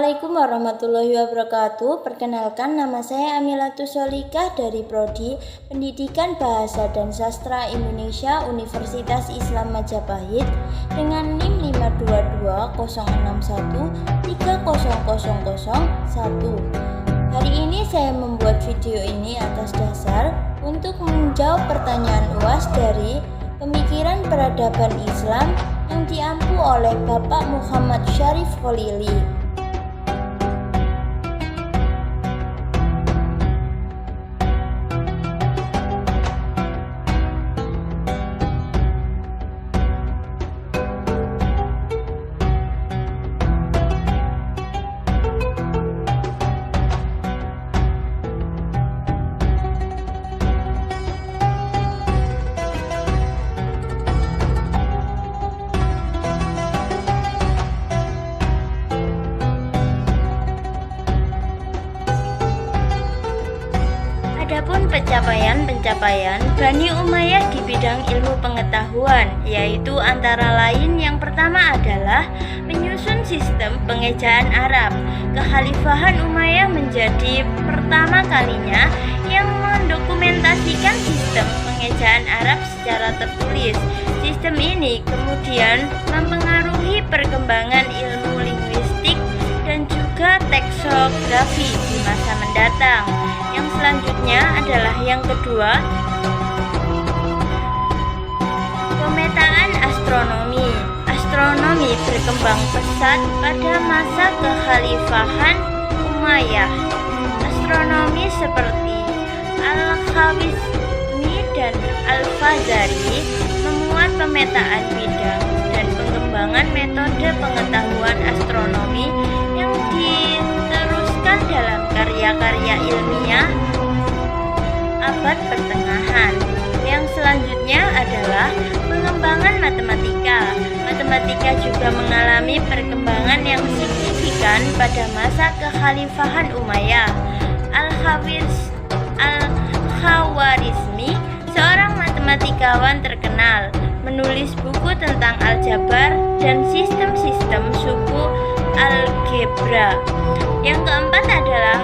Assalamualaikum warahmatullahi wabarakatuh. Perkenalkan, nama saya Amilatus Solikah dari Prodi Pendidikan Bahasa dan Sastra Indonesia Universitas Islam Majapahit dengan NIM 52206130001. Hari ini saya membuat video ini atas dasar untuk menjawab pertanyaan UAS dari Pemikiran Peradaban Islam yang diampu oleh Bapak Muhammad Syarif Kholili. Adapun pencapaian Bani Umayyah di bidang ilmu pengetahuan, yaitu antara lain yang pertama adalah menyusun sistem pengejaan Arab. Kekhalifahan Umayyah menjadi pertama kalinya yang mendokumentasikan sistem pengejaan Arab secara tertulis. Sistem ini kemudian mempengaruhi perkembangan ilmu linguistik dan juga teksografi di masa mendatang. Yang selanjutnya adalah yang kedua, pemetaan astronomi. Astronomi berkembang pesat pada masa kekhalifahan Umayyah. Astronomi seperti Al-Khwarizmi dan Al-Fazari memuat pemetaan bidang dan pengembangan metode pengetahuan astronomi yang diteruskan dalam karya-karya ilmiah abad pertengahan. Yang selanjutnya adalah pengembangan matematika. Matematika juga mengalami perkembangan yang signifikan pada masa kekhalifahan Umayyah. Al-Khwarizmi, seorang matematikawan terkenal, menulis buku tentang aljabar dan sistem-sistem suku algebra. Yang keempat adalah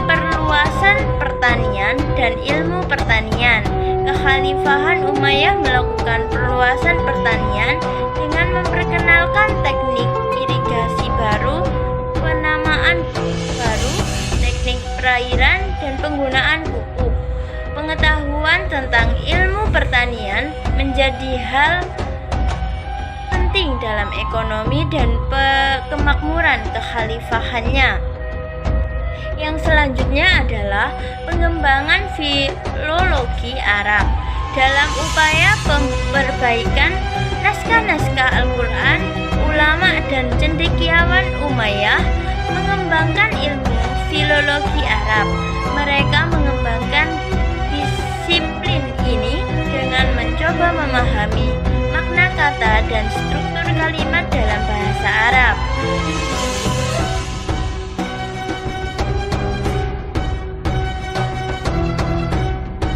perluasan pertanian dan ilmu pertanian. Kekhalifahan Umayyah melakukan perluasan pertanian dengan memperkenalkan teknik irigasi baru, penamaan baru, teknik perairan, dan penggunaan pupuk. Pengetahuan tentang ilmu pertanian menjadi hal penting dalam ekonomi dan kemakmuran kekhalifahannya. Yang selanjutnya adalah pengembangan filologi Arab. Dalam upaya perbaikan naskah-naskah Al-Quran, ulama dan cendekiawan Umayyah mengembangkan ilmu filologi Arab. Mereka mengembangkan disiplin ini dengan mencoba memahami makna kata dan struktur kalimat dalam bahasa Arab.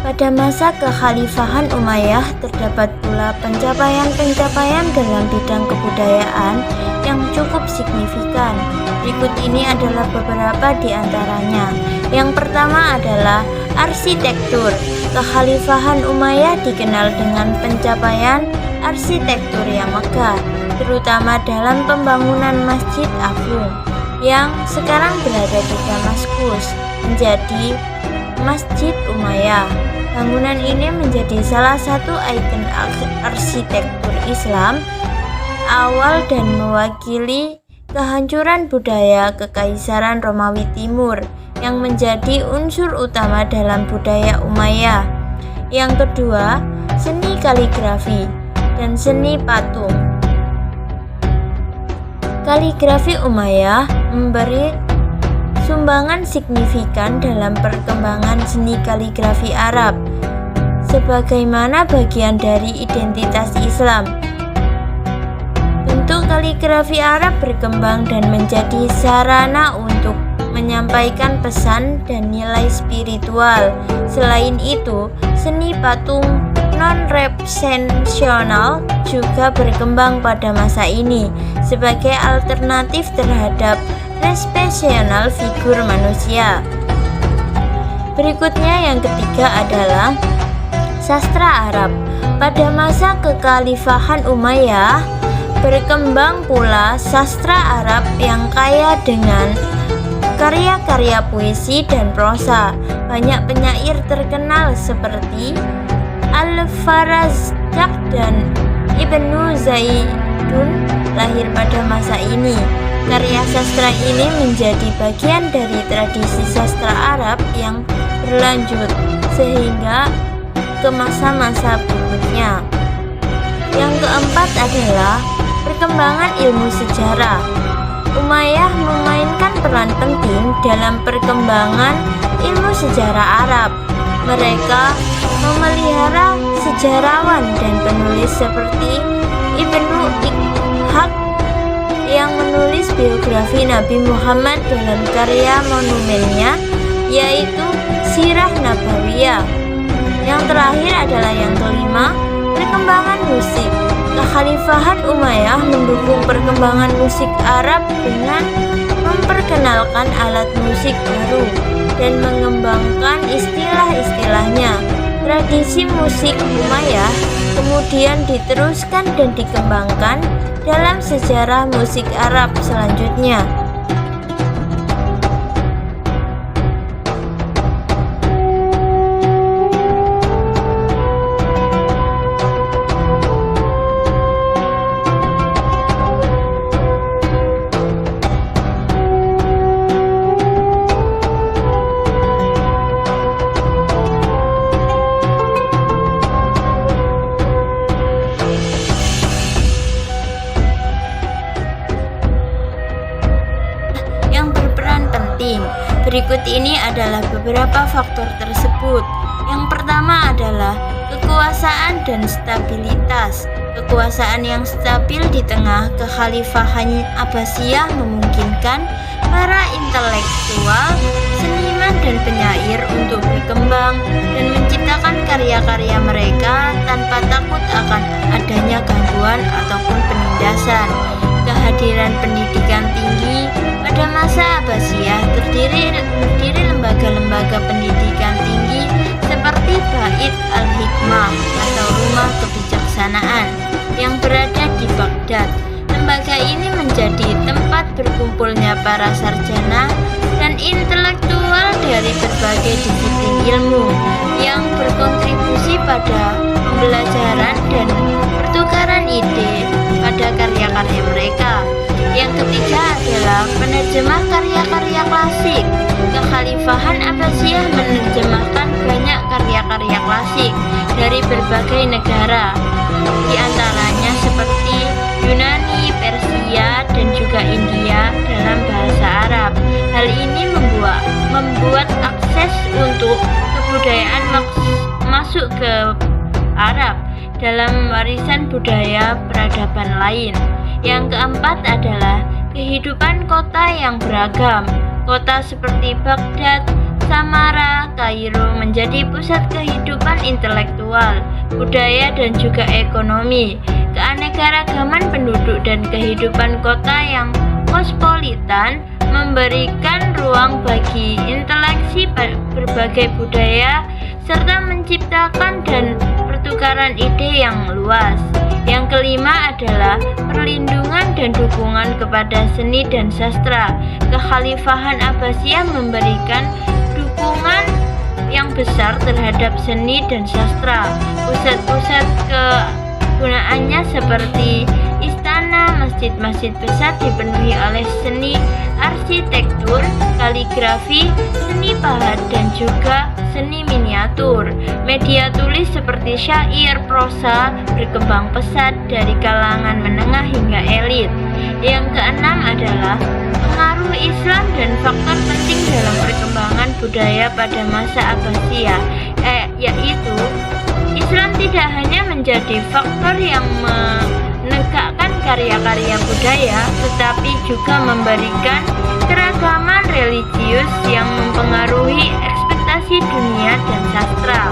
Pada masa kekhalifahan Umayyah terdapat pula pencapaian-pencapaian dalam bidang kebudayaan yang cukup signifikan. Berikut ini adalah beberapa di antaranya. Yang pertama adalah arsitektur. Kekhalifahan Umayyah dikenal dengan pencapaian arsitektur yang megah, terutama dalam pembangunan Masjid Agung yang sekarang berada di Damaskus menjadi Masjid Umayyah. Bangunan ini menjadi salah satu ikon arsitektur Islam awal dan mewakili kehancuran budaya Kekaisaran Romawi Timur yang menjadi unsur utama dalam budaya Umayyah. Yang kedua, seni kaligrafi dan seni patung. Kaligrafi Umayyah memberi sumbangan signifikan dalam perkembangan seni kaligrafi Arab sebagaimana bagian dari identitas Islam. Bentuk kaligrafi Arab berkembang dan menjadi sarana untuk menyampaikan pesan dan nilai spiritual. Selain itu, seni patung non-representasional juga berkembang pada masa ini sebagai alternatif terhadap representasional figur manusia. Berikutnya yang ketiga adalah sastra Arab. Pada masa kekhalifahan Umayyah, berkembang pula sastra Arab yang kaya dengan karya-karya puisi dan prosa. Banyak penyair terkenal seperti Al-Farazdak dan Ibnu Zaidun lahir pada masa ini. Karya sastra ini menjadi bagian dari tradisi sastra Arab yang berlanjut sehingga ke masa-masa berikutnya. Yang keempat adalah perkembangan ilmu sejarah. Umayyah memainkan peran penting dalam perkembangan ilmu sejarah Arab. Mereka memelihara sejarawan dan penulis seperti Ibnu Ishaq yang menulis biografi Nabi Muhammad dalam karya monumennya yaitu Sirah Nabawiyah. Yang terakhir adalah yang kelima, perkembangan musik. Kekhalifahan Umayyah mendukung perkembangan musik Arab dengan memperkenalkan alat musik baru dan mengembangkan istilah-istilahnya. Tradisi musik Umayyah kemudian diteruskan dan dikembangkan dalam sejarah musik Arab selanjutnya. Berikut ini adalah beberapa faktor tersebut. Yang pertama adalah kekuasaan dan stabilitas. Kekuasaan yang stabil di tengah kekhalifahan Abbasiyah memungkinkan para intelektual, seniman dan penyair untuk berkembang dan menciptakan karya-karya mereka tanpa takut akan adanya gangguan ataupun penindasan. Kehadiran pendidikan tinggi pada masa Abbasiyah berdiri lembaga-lembaga pendidikan tinggi seperti Bait al-Hikmah atau Rumah Kebijaksanaan yang berada di Baghdad. Lembaga ini menjadi tempat berkumpulnya para sarjana dan intelektual dari berbagai disiplin ilmu yang berkontribusi pada pembelajaran dan pertukaran ide pada karya-karya mereka. Yang ketiga adalah penerjemah karya-karya klasik. Kekhalifahan Abbasiyah menerjemahkan banyak karya-karya klasik dari berbagai negara, di antaranya seperti Yunani, Persia, dan juga India dalam bahasa Arab. Hal ini membuat akses untuk kebudayaan masuk ke Arab dalam warisan budaya peradaban lain. Yang keempat adalah kehidupan kota yang beragam. Kota seperti Baghdad, Samara, Kairo menjadi pusat kehidupan intelektual, budaya dan juga ekonomi. Keanekaragaman penduduk dan kehidupan kota yang kosmopolitan memberikan ruang bagi interaksi berbagai budaya serta menciptakan dan pertukaran ide yang luas. Yang kelima adalah perlindungan dan dukungan kepada seni dan sastra. Kekhalifahan Abbasiyah memberikan dukungan yang besar terhadap seni dan sastra. Pusat-pusat kegunaannya seperti istana, masjid-masjid besar dipenuhi oleh seni arsitektur, kaligrafi, seni pahat dan juga seni miniatur. Media tulis seperti syair, prosa berkembang pesat dari kalangan menengah hingga elit. Yang keenam adalah pengaruh Islam dan faktor penting dalam perkembangan budaya pada masa Abbasiyah, yaitu Islam tidak hanya menjadi faktor yang menegakkan karya-karya budaya, tetapi juga memberikan keragaman religius yang mempengaruhi ekspektasi dunia dan sastra.